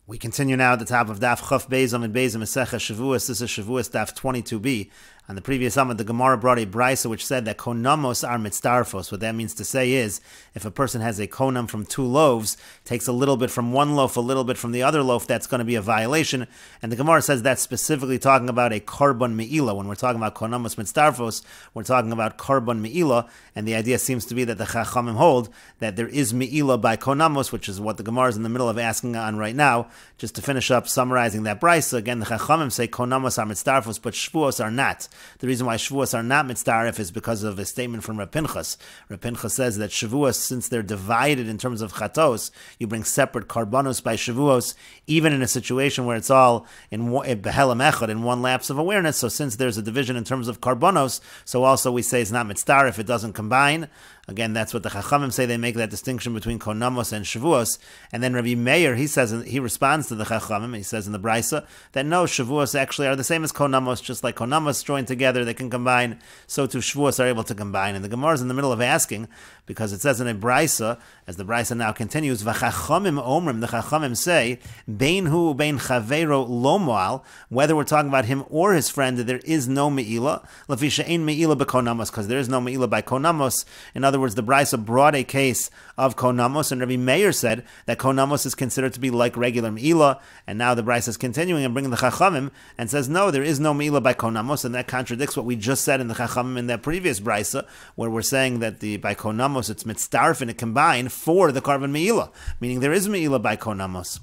We continue now at the top of Daf Chaf Beis and Beis Meseches Shevuos. This is Shevuos Daf 22b. On the previous Amud, the Gemara brought a brisa which said that konamos are mitzdarfos. What that means to say is, if a person has a konam from two loaves, takes a little bit from one loaf, a little bit from the other loaf, that's going to be a violation. And the Gemara says that's specifically talking about a korban me'ilah. When we're talking about konamos mitzdarfos, we're talking about korban me'ilah. And the idea seems to be that the Chachamim hold that there is me'ilah by konamos, which is what the Gemara is in the middle of asking on right now. Just to finish up summarizing that brisa, again, the Chachamim say konamos are mitzdarfos, but Shevuos are not. The reason why Shevuos are not mitzdaref is because of a statement from Reb Pinchas. Reb Pinchas says that Shevuos, since they're divided in terms of chatos, you bring separate karbanos by Shevuos, even in a situation where it's all in behelam echad, in one lapse of awareness. So since there's a division in terms of karbanos, so also we say it's not mitzdaref, it doesn't combine. Again, that's what the Chachamim say. They make that distinction between konamos and Shevuos. And then Rabbi Meir, he responds to the Chachamim. He says in the brisa that no, Shevuos actually are the same as konamos. Just like konamos joined together, they can combine. So too Shevuos are able to combine. And the Gemara is in the middle of asking, because it says in a brisa, as the brisa now continues, v'chachamim omrim, the Chachamim say, bein hu bein chavero lo moal, whether we're talking about him or his friend, there is no me'ilah, lefi she'ein me'ilah b'konamos, because there is no me'ilah by konamos. In other words, the brisa brought a case of konamos, and Rabbi Meir said that konamos is considered to be like regular me'ilah, and now the brisa is continuing and bringing the Chachamim and says, no, there is no me'ilah by konamos, and that contradicts what we just said in the Chachamim in that previous brisa, where we're saying that by konamos it's mitzdarf and it combined for the korban me'ilah, meaning there is me'ilah by konamos.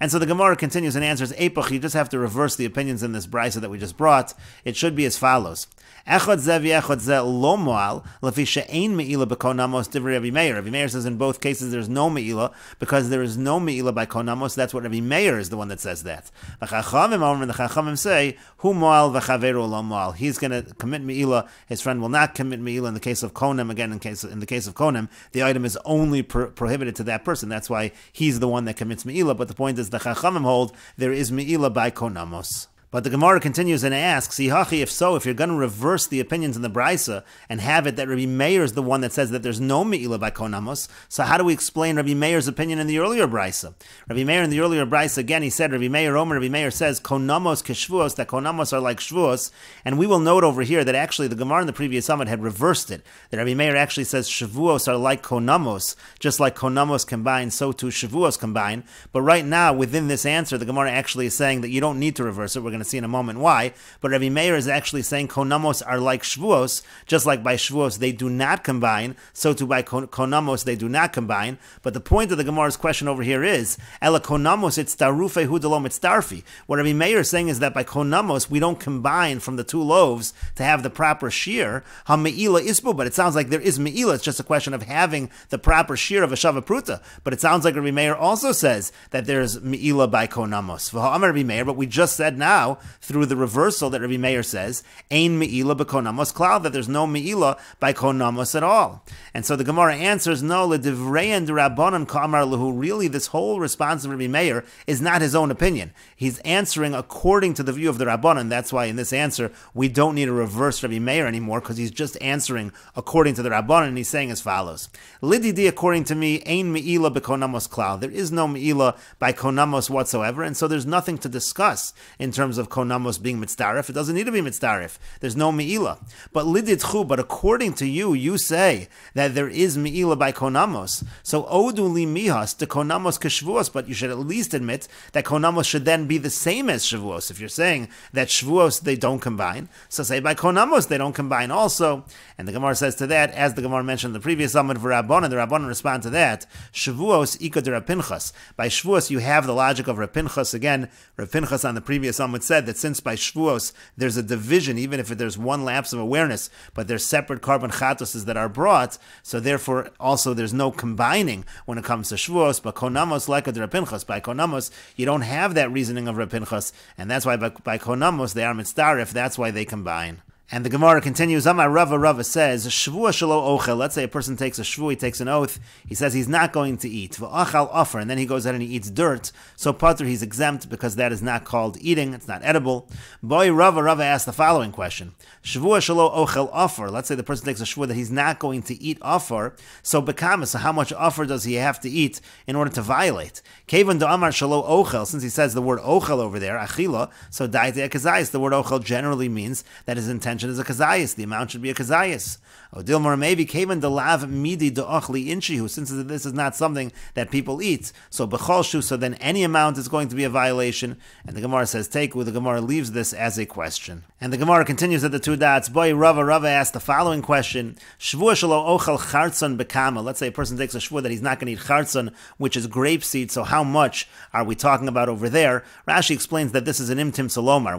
And so the Gemara continues and answers, Epoch, you just have to reverse the opinions in this brisa that we just brought. It should be as follows. Echad zeh v'echad zeh lo moal, lefi she'ein me'ilah b'konamos divrei Rabbi Meir. Rabbi Meir says in both cases there's no me'ilah, because there is no me'ilah by konamos. That's what Rabbi Meir is the one that says that. The Chachamim say, hu moal v'chaveru lo moal. He's going to commit me'ilah, his friend will not commit me'ilah. In the case of konem, again, in the case of konem, the item is only prohibited to that person. That's why he's the one that commits me'ilah. But the point is, the Chachamim hold there is me'ilah by konamos. But the Gemara continues and asks, if so, if you're going to reverse the opinions in the brisa and have it that Rabbi Meir is the one that says that there's no me'ilah by konamos, so how do we explain Rabbi Meir's opinion in the earlier brisa? Rabbi Meir in the earlier brisa, again, he said, Rabbi Meir says, konamos keshvuos, that konamos are like Shevuos, and we will note over here that actually the Gemara in the previous summit had reversed it, that Rabbi Meir actually says Shevuos are like konamos, just like konamos combine, so too Shevuos combine. But right now, within this answer, the Gemara actually is saying that you don't need to reverse it. We're going to see in a moment why, but Rabbi Meir is actually saying konamos are like Shevuos, just like by Shevuos they do not combine, so too by konamos they do not combine. But the point of the Gemara's question over here is, ela konamos it's tarufe hudalom it's tarfi. What Rabbi Meir is saying is that by konamos we don't combine from the two loaves to have the proper shear, ha me'ilah isbu, but it sounds like there is me'ilah, it's just a question of having the proper shear of a shava pruta. But it sounds like Rabbi Meir also says that there's me'ilah by konamos. Rabbi Meir, but we just said now, through the reversal that Rabbi Meir says, Ein me'ilah b'konamos klal, that there's no me'ilah by konamos at all. And so the Gemara answers, no, l'divrein d'Rabbanan ka'amar lehu. Really, this whole response of Rabbi Meir is not his own opinion. He's answering according to the view of the Rabbanan. That's why in this answer, we don't need to reverse Rabbi Meir anymore, because he's just answering according to the Rabbanan, and he's saying as follows. Lididi, according to me, Ein me'ilah b'konamos klal. There is no me'ilah by konamos whatsoever, and so there's nothing to discuss in terms of konamos being mitzdaref. It doesn't need to be mitzdaref. There's no me'ilah. But lididchu, but according to you, you say that there is me'ilah by konamos. So odu li mihas to konamos keshvuos, but you should at least admit that konamos should then be the same as Shevuos. If you're saying that Shevuos they don't combine, so say by konamos they don't combine also. And the Gemara says to that, as the Gemara mentioned in the previous Amud v'Rabbanan, the Rabbanan respond to that, Shevuos ika de Reb Pinchas. By Shevuos you have the logic of Reb Pinchas. Again, Reb Pinchas on the previous Amud said that since by Shevuos there's a division, even if there's one lapse of awareness, but there's separate korban chatoses that are brought, so therefore also there's no combining when it comes to Shevuos. But konamos like a Reb Pinchas, by konamos you don't have that reasoning of Reb Pinchas, and that's why by konamos they are mitzdaref, that's why they combine. And the Gemara continues, Amar Rava says, Shevuos shelo ochel. Let's say a person takes a shvu, he takes an oath, he says he's not going to eat. V'achal offer, and then he goes ahead and he eats dirt. So pater, he's exempt because that is not called eating, it's not edible. Boy, Rava asked the following question. Shevuos shelo ochel offer. Let's say the person takes a shvu that he's not going to eat offer. So bekama, so how much offer does he have to eat in order to violate? Kevan do Amar shelo ochel, since he says the word ochel over there, achila, so daite akazayis. The word ochel generally means that his intention is a kazayis. The amount should be a kazayis. Odilmar maybe kaven delav midi deochli inshihu. Since this is not something that people eat, so becholshu. So then any amount is going to be a violation. And the Gemara says teku. The Gemara leaves this as a question. And the Gemara continues at the two dots. Boy, Rava asked the following question: Shevuos shelo ochel chartzon bekama. Let's say a person takes a shvuah that he's not going to eat chartzon, which is grapeseed. So how much are we talking about over there? Rashi explains that this is an imtim salomar.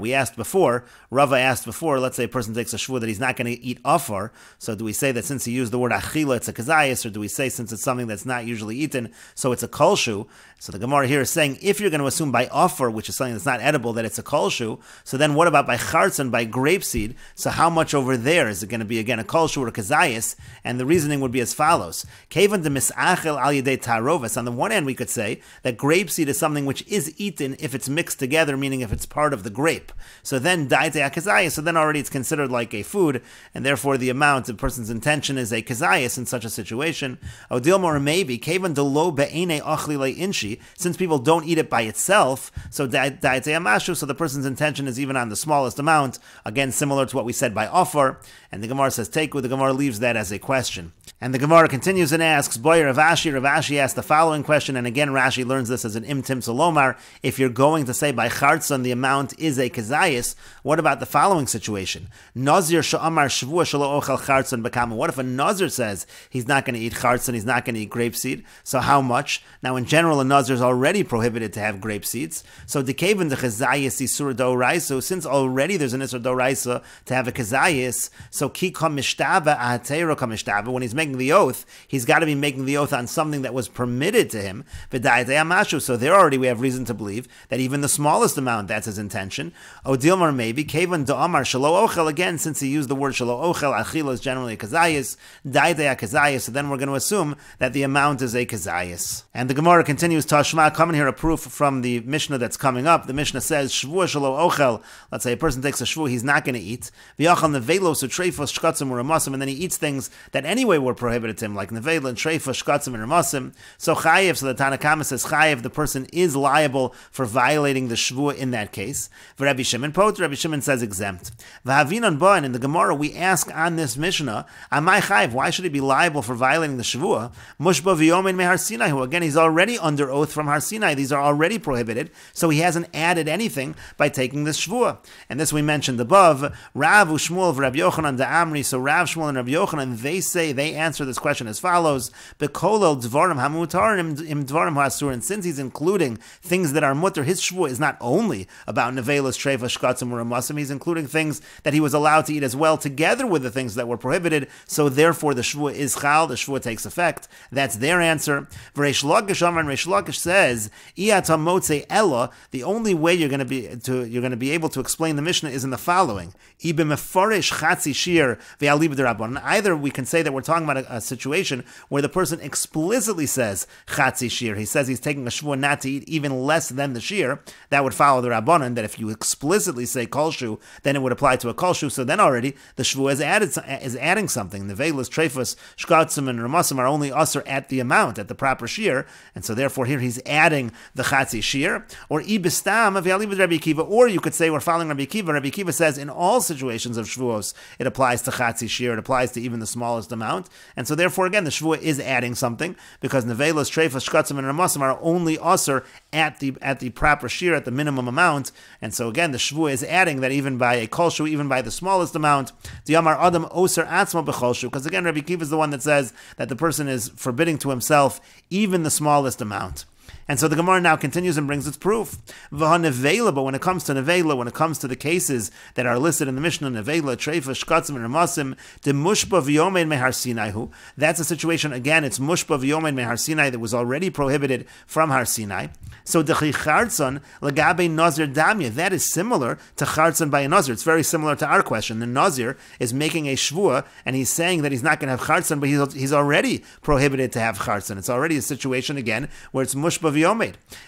Rava asked before. Let's say a person takes a shvuah that he's not going to eat afar. So do we say that since he used the word achila, it's a kazayas, or do we say since it's something that's not usually eaten, so it's a kolshu? So the Gemara here is saying, if you're going to assume by afar, which is something that's not edible, that it's a kolshu, so then what about by chartzon, by grapeseed? So how much over there is it going to be, again, a kolshu or a kazayas? And the reasoning would be as follows. Kevan de misachel al yedei tarovis. On the one hand, we could say that grapeseed is something which is eaten if it's mixed together, meaning if it's part of the grape. So then daite akazayas, so then already it's considered like a food, and therefore the amount, the person's intention is a kazayas in such a situation. Odilmor maybe, kevan de lo be'ene achli le inshi, since people don't eat it by itself, so daite amashu, so the person's intention is even on the smallest amount, again similar to what we said by offer, and the Gemara says teku, the Gemara leaves that as a question. And the Gemara continues and asks, Boy, Rav Ashi asked the following question, and again Rashi learns this as an imtim salomar. If you're going to say by chartzon the amount is a kazayas, what about the following situation? Nazir sha'amar shvuah shelo ochel chartzon bekama. What if a nazir says he's not going to eat chartzon, he's not going to eat grapeseed? So how much? Now in general, a nazir is already prohibited to have grape seeds. So dekevin the kazayas isur doraisa. Since already there's an isur doraisa to have a kazayas, so ki kam mishtaba ahatero kam mishtaba. When he's making the oath, he's got to be making the oath on something that was permitted to him. So there already we have reason to believe that even the smallest amount, that's his intention. Odilmar maybe kevan do amar shelo ochel, again, since he used the word shelo ochel, achila is generally a kazayas, daite a kazayas, so then we're going to assume that the amount is a kazayas. And the Gemara continues, Tashma, coming here a proof from the Mishnah that's coming up. The Mishnah says, Shevuos shelo ochel, let's say a person takes a shvu, he's not going to eat, v'yachal nevelos utreifos shkatzim uramosim, and then he eats things that anyway were prohibited to him, like nevela and treifos shkatzim and uramosim. So chayev, so the Tanakama says chayev, the person is liable for violating the shvu in that case. Rabbi Shimon poter, Rabbi Shimon says exempt. V'havinon ba, and in the Gemara we ask on this Mishnah, amai chayev, why should he be liable for violating the shvu? Mushba v'yomin mehar Sinai, who again he's already under oath from Har Sinai. These are already prohibited, so he hasn't added anything by taking this shvu. And this we mentioned above. Rav Ushmuel v'Rab Yochanan da'amri. So Rav Shmuel and Rab Yochanan, they answer this question as follows: Bekolel dvarim hamutarim im dvarim ha'asur. And since he's including things that are mutter, his shvu is not only about nevelas, treifas, shkatzim, or amasim. He's including things that he was allowed to eat as well, together with the things that were prohibited. So therefore, the shvu is chal. The shvu takes effect. That's their answer. V'Reish Lakish Amar, and Reish Lakish says, Iyata motze ella. The only way you're going to be able to explain the Mishnah is in the following: Either we can say that we're talking about a situation where the person explicitly says chatzi shir. He says he's taking a shvuah not to eat even less than the shir. That would follow the Rabbanan, that if you explicitly say kolshu, then it would apply to a kolshu. So then already the shvuah is adding something. Nevelas, treifas, shkatzim, and ramasim are only usher at the amount, at the proper shir, and so therefore here he's adding the chatzi shir. Or ibistam of Rabbi Akiva, or you could say we're following Rabbi Akiva. Rabbi Akiva says in all situations of Shevuos, it applies to chatzi shir, it applies to even the smallest amount, and so therefore again the Shevuah is adding something, because nevelas, treifas, shkatzim, and ramasim are only usher at the proper shir, at the minimum amount, and so again the Shevuah is adding that even by a kolshu, even by the smallest amount, the Amar Adam oser atzma b'kolshu, because again Rabbi Akiva is the one that says that the person is forbidding to himself even the smallest amount. And so the Gemara now continues and brings its proof. V'ha-nevela, but when it comes to nevela, when it comes to the cases that are listed in the Mishnah, nevela, treifa, shkatzim, and ramasim, de mushba v'yomein mehar Sinaihu, that's a situation, again, it's mushba v'yomein mehar Sinai that was already prohibited from Har Sinai. So dechi chartzon legabe nazir damya, that is similar to chartzon by a nazir. It's very similar to our question. The nazir is making a shvua, and he's saying that he's not going to have chartzon, but he's already prohibited to have chartzon. It's already a situation, again, where it's mushba v'yomed.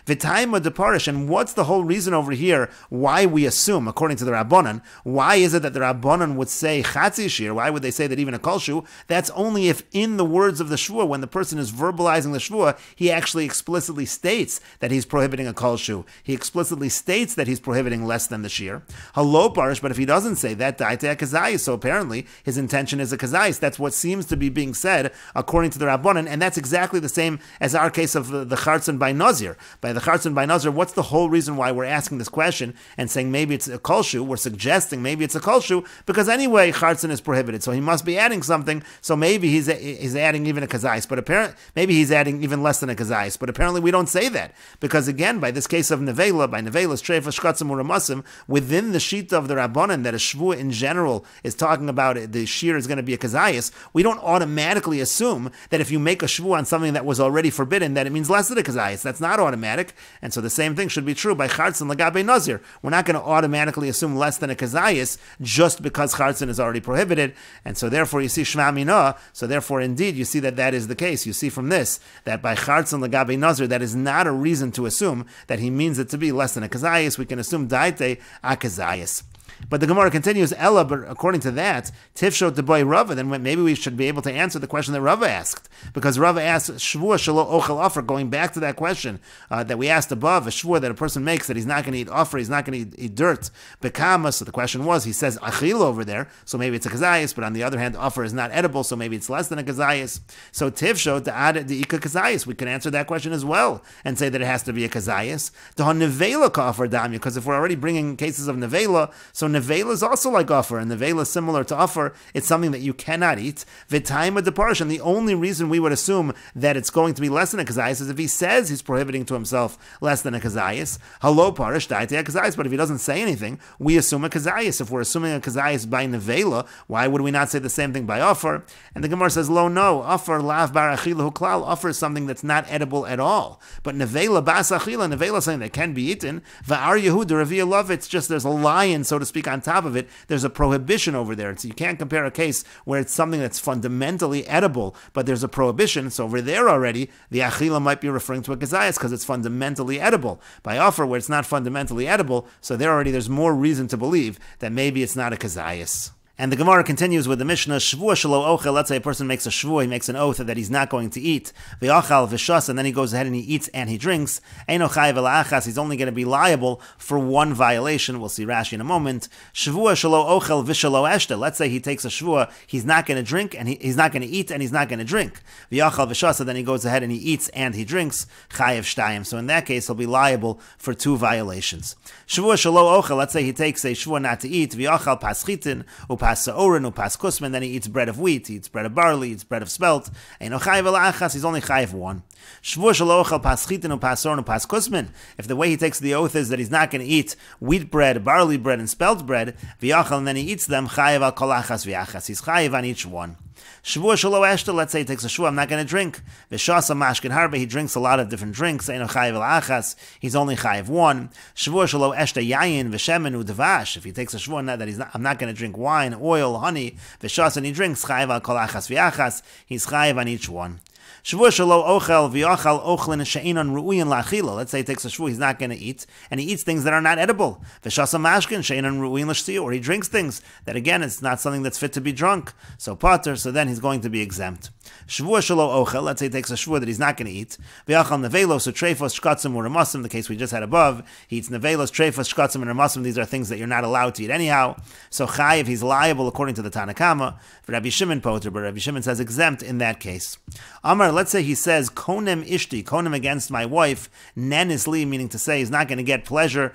V'taima deparish, and what's the whole reason over here why we assume, according to the Rabbanan, why is it that the Rabbanan would say chatzi shir? Why would they say that even a kolshu? That's only if in the words of the shvua, when the person is verbalizing the shvua, he actually explicitly states that he's prohibiting a kolshu. He explicitly states that he's prohibiting less than the shir. Halo parish, but if he doesn't say that, daite a kazayis, so apparently his intention is a kazayis. That's what seems to be being said according to the Rabbanan, and that's exactly the same as our case of the chartzon by nazir. By the chartzon by nazir, what's the whole reason why we're asking this question and saying maybe it's a kolshu? We're suggesting maybe it's a kolshu because anyway chartzon is prohibited, so he must be adding something. So maybe he's adding even a kazayis, but apparently maybe he's adding even less than a kazayis. But apparently we don't say that because again, by this case of nevela, by nevela's treifa, shkatzim, uramasim, within the shita of the Rabbanan that a shvua in general is talking about the shir is going to be a kazayis, we don't automatically assume that if you make a shvua on something that was already forbidden, that it means less than a kazayis. That's not automatic, and so the same thing should be true by chartzon lagabe nazir. We're not going to automatically assume less than a kazayis just because chartzon is already prohibited, and so therefore you see shma mina. So therefore, indeed, you see that is the case. You see from this that by chartzon lagabe nazir, that is not a reason to assume that he means it to be less than a kazayis. We can assume daite a kazayis. But the Gemara continues, Ella, but according to that, Tifshot the boy Rava, then maybe we should be able to answer the question that Rava asked. Because Rava asked, Shvuah shelo ochel offer, going back to that question that we asked above, a Shvuah that a person makes that he's not going to eat offer, he's not going to eat dirt, Bekama, so the question was, he says achil over there, so maybe it's a kazayis, but on the other hand, offer is not edible, so maybe it's less than a kazayis. So Tifshot, the ad the ika kazayis, we can answer that question as well, and say that it has to be a kazayis. Dehon nevela ka offer damya, because if we're already bringing cases of nevela, so nevela is also like offer, and nevela is similar to offer. It's something that you cannot eat. V'taima deparish, and the only reason we would assume that it's going to be less than a kazayis is if he says he's prohibiting to himself less than a kazayis. Halo parish, daite a kazayis, but if he doesn't say anything, we assume a kazayis. If we're assuming a kazayis by nevela, why would we not say the same thing by offer? And the Gemara says, lo, no, offer lav bar achilahu klal, offer is something that's not edible at all. But nevela bas achila, nevela is something that can be eaten. Va'ar Yehuda Ravia love, it's just there's a lion, so to speak, on top of it. There's a prohibition over there. So you can't compare a case where it's something that's fundamentally edible, but there's a prohibition. So over there already, the achila might be referring to a kazayas because it's fundamentally edible. By offer, where it's not fundamentally edible, so there already there's more reason to believe that maybe it's not a kazayas. And the Gemara continues with the Mishnah, Shvuah shelo ochel, let's say a person makes a shvuah, he makes an oath that he's not going to eat, v'achal v'shas, and then he goes ahead and he eats and he drinks, eino chayav ela'achas, he's only going to be liable for one violation. We'll see Rashi in a moment. Shvuah shelo ochel v'shelo eshte, let's say he takes a shvuah, he's not going to drink, and he's not going to eat, and he's not going to drink. V'achal v'shas, and then he goes ahead and he eats and he drinks, chayav shtayim. So in that case, he'll be liable for two violations. Shvuah shelo ochel, let's say he takes a shvuah not to eat, v'achal paschitin, upas sa'orin, upas kusman, then he eats bread of wheat, he eats bread of barley, he eats bread of spelt, eino chayav ela'achas, he's only chayav one. Shvuah shelo ochel paschitin, upas sa'orin, upas kusman, if the way he takes the oath is that he's not going to eat wheat bread, barley bread, and spelt bread, v'achal, and then he eats them, chayav al kol achas v'achas, he's chayav on each one. Shavuos shelo eshta, let's say he takes a shvuah, I'm not going to drink. V'shasa mashkin harbe, he drinks a lot of different drinks. Eino chayiv ela'achas, he's only chayiv one. Shavuos shelo eshta yayin v'shemen u'devash, if he takes a shvuah that I'm not going to drink wine, oil, honey. V'shasa, and he drinks chayiv al kol achas v'achas, he's chayiv on each one. Shavuah shelo ochel v'yochal ochlin she'inon ru'uyin la'achila. Let's say he takes a shvuah, he's not going to eat, and he eats things that are not edible. V'shasa mashkin she'inon ru'uyin l'shtiyu, or he drinks things that, again, it's not something that's fit to be drunk. So pater, so then he's going to be exempt. Shavuah shelo ochel, let's say he takes a shvuah that he's not going to eat. V'yochal nevelos, so treifos, shkatzim, or ramasim, the case we just had above. He eats nevelos, treifos, shkatzim, and ramasim. These are things that you're not allowed to eat anyhow. So chayiv, he's liable according to the Tanakama. For Rabbi Shimon poter, but Rabbi Shimon says exempt in that case. Amar let's say he says, konem ishti, konem against my wife, nenis li, meaning to say he's not going to get pleasure,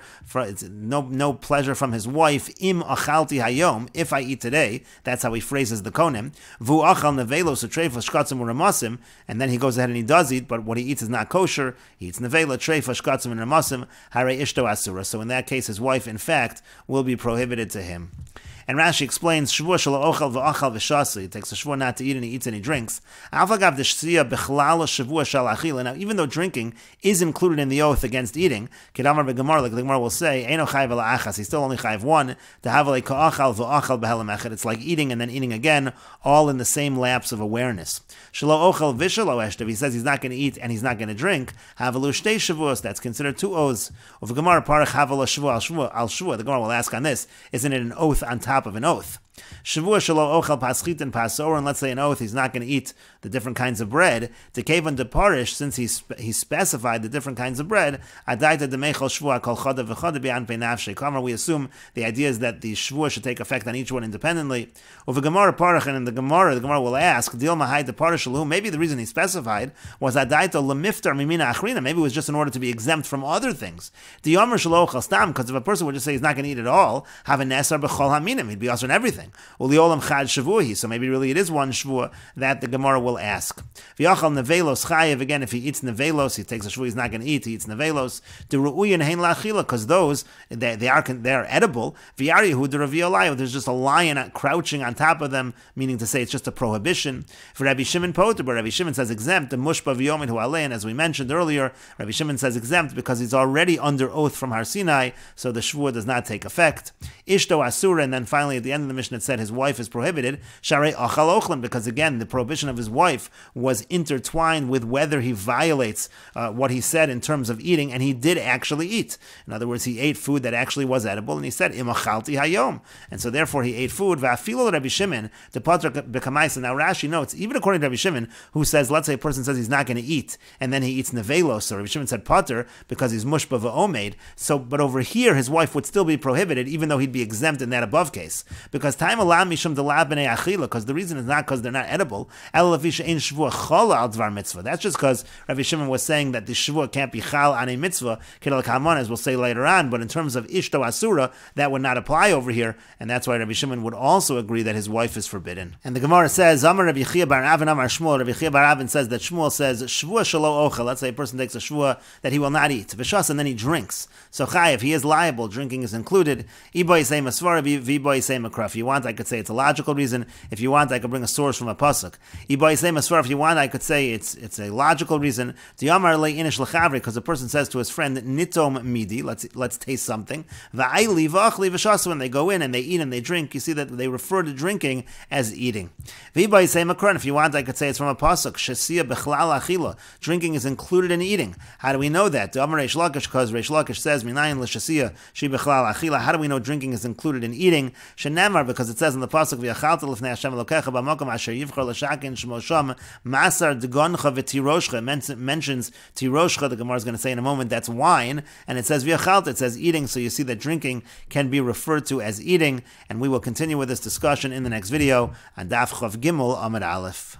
no pleasure from his wife, im achalti hayom, if I eat today. That's how he phrases the konem. Vu achal nevelos utrefa shkatzim uramasim, and then he goes ahead and he does eat, but what he eats is not kosher. He eats nevela, trefa, shkatzim, and ramasim, hare ishto asura. So in that case, his wife, in fact, will be prohibited to him. And Rashi explains, Shevuos shelo ochel v'achal v'shasi. He takes a Shevuot not to eat and he eats and he drinks. Now, even though drinking is included in the oath against eating, Kedamar beGemara, like the Gemara will say, Eino chayv ela achas. He's still only chayv one. Tahavale ka'achal v'achal b'helam echad. It's like eating and then eating again, all in the same lapse of awareness. Shelo ochel v'shelo eshtav. He says he's not going to eat and he's not going to drink. Havalu shtei Shevuos. That's considered two oaths. Of Gemara parach havala Shevuot al Shevuot. The Gemara will ask on this: isn't it an oath on top of an oath? Shevuos shelo ochel paschit and pasor, and let's say an oath he's not going to eat the different kinds of bread. To kevan de parish, since he specified the different kinds of bread, adaita demechol shvua kol choda v'choda bi'an pei nafshei. Kamar, we assume the idea is that the shvua should take effect on each one independently. Over Gemara parach, and in the Gemara will ask, dil mahai de parish shalu. Maybe the reason he specified was adaita lemiftar mimina achrina. Maybe it was just in order to be exempt from other things. The yomer shelo ochel stam, because if a person would just say he's not going to eat at all, have a nesar b'chol haminim, he'd be also in everything. Uliolam chad shavuhi. So maybe really it is one shvua that the Gemara will ask. V'yachal nevelos chayev. Again, if he eats nevelos, he takes a shvua he's not going to eat. He eats nevelos. Deruuyin hein lachila, because those they are edible. V'yarihu deraviolayu. There's just a lion crouching on top of them, meaning to say it's just a prohibition. For Rabbi Shimon poter, but Rabbi Shimon says exempt. The mushba v'yomin hu alein, as we mentioned earlier, Rabbi Shimon says exempt because he's already under oath from Har Sinai, so the shvua does not take effect. Ishto asura, and then finally at the end of the Mishnah it said his wife is prohibited, sharei achal ochlan, because again the prohibition of his wife was intertwined with whether he violates what he said in terms of eating, and he did actually eat. In other words, he ate food that actually was edible, and he said im achalti hayom, and so therefore he ate food. Va'afilo Rabbi Shimon the patra b'kamaisa. Now Rashi notes, even according to Rabbi Shimon, who says, let's say a person says he's not going to eat, and then he eats nevelos, so Rabbi Shimon said pater because he's mushba v'omed. So, but over here his wife would still be prohibited, even though he'd be exempt in that above case, because time alam mishum delab b'nei achila, because the reason is not because they're not edible. El lefisha ein shvua chol al dvar mitzvah. That's just because Rabbi Shimon was saying that the shvua can't be chal on a mitzvah, kedel kamon, as we'll say later on. But in terms of ishto asura, that would not apply over here, and that's why Rabbi Shimon would also agree that his wife is forbidden. And the Gemara says, Amar Rabbi Chia bar Avin Amar Shmuel. Rabbi Chia bar Avin says that Shmuel says shvua shelo ochel. Let's say a person takes a shvua that he will not eat, v'shas, and then he drinks. So chayev, he is liable. Drinking is included. Iboy say masvara, v'boy say makra. If you want, I could say it's a logical reason. If you want, I could bring a source from a pasuk. Iboy say masvara. If you want, I could say it's a logical reason. Diyamar le inish lechavri, because a person says to his friend nitom midi. Let's taste something. Va'ayli v'achli v'shas. When they go in and they eat and they drink, you see that they refer to drinking as eating. V'boy say makra. If you want, I could say it's from a pasuk. Shesia bechlal achila. Drinking is included in eating. How do we know that? Amar Reish Lakish, because Reish Lakish says minayin l'shesia she bechlal achila. How do we know drinking is included in eating? Shenemar, because it says in the pasuk v'yachalta l'fnei Hashem Elokecha b'makom asher yivchar l'shakin shmo sham masar d'goncha v'tiroshcha. Mentions tiroshcha. The Gemara is going to say in a moment that's wine, and it says v'yachalta. It says eating. So you see that drinking can be referred to as eating, and we will continue with this discussion in the next video on Daf Gimel Amud Aleph.